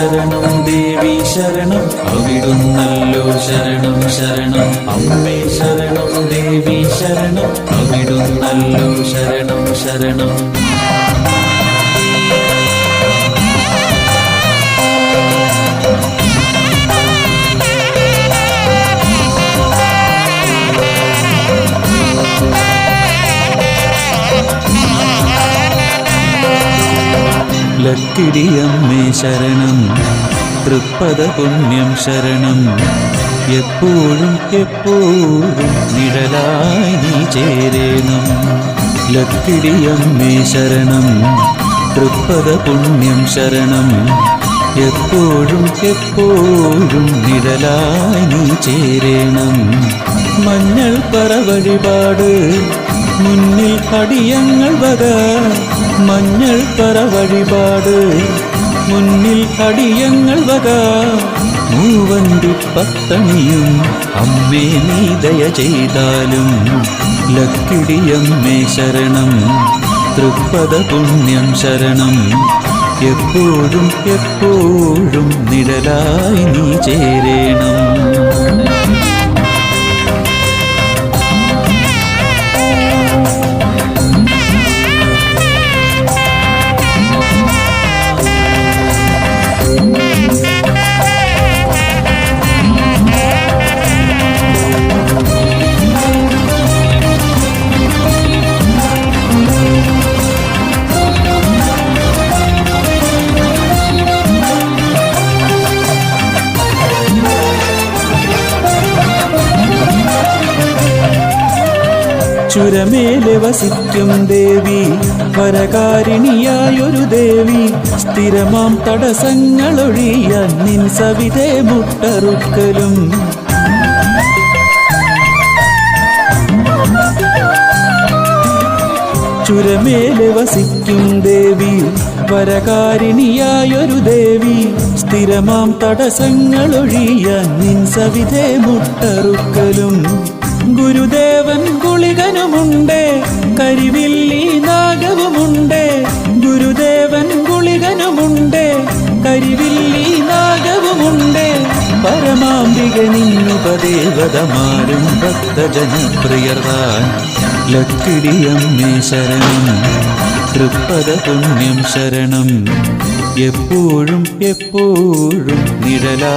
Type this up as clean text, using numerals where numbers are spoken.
ശരണം ദേവി ശരണം അവിടുന്നല്ലോ ശരണം ശരണം അമ്മേ ശരണം ദേവി ശരണം അവിടുന്നല്ലോ ശരണം ശരണം ലക്കിടിയമ്മേ ശരണം തൃപ്പദ പുണ്യം ശരണം എപ്പോഴും എപ്പോഴും നിഴലായി നീ ചേരേണം ലക്കിടിയമ്മേ ശരണം തൃപ്പദ പുണ്യം ശരണം എപ്പോഴും എപ്പോഴും നിഴലായി നീ ചേരേണം മഞ്ഞൾ പറ വഴിപാട് മുന്നിൽ അടിയങ്ങൾ വക മഞ്ഞൾ പറ വഴിപാട് മുന്നിൽ അടിയങ്ങൾ വക മൂവന്തി പത്തണിയും അമ്മേ നീ ദയ ചെയ്താലും ലക്കിടിയമ്മേ ശരണം തൃപ്പദ പുണ്യം ശരണം എപ്പോഴും എപ്പോഴും നിഴലായി നീ ചേരേണം ചുരമേലെ വസിക്കും ദേവി വരകാരിണിയായൊരു ദേവി സ്ഥിരമാം തടസ്സങ്ങളൊഴിയാൻ നിൻ സവിധേ മുട്ടറുക്കലും ചുരമേലെ വസിക്കും ദേവി വരകാരിണിയായൊരു ദേവി സ്ഥിരമാം തടസ്സങ്ങളൊഴിയാൻ നിൻ സവിധേ മുട്ടറുക്കലും ഗുരുദേവൻ ഗുളികനുമുണ്ടേ കരിവില്ലി നാഗവുമുണ്ടേ ഗുരുദേവൻ ഗുളികനുമുണ്ടേ കരിവില്ലി നാഗവുമുണ്ടേ പരമാംബിക നിന്നുപദേവതമാരും ഭക്തജനപ്രിയർതാൻ ലക്കിടിയമ്മേ ശരണം തൃപ്പദ പുണ്യം ശരണം എപ്പോഴും എപ്പോഴും നിഴലാ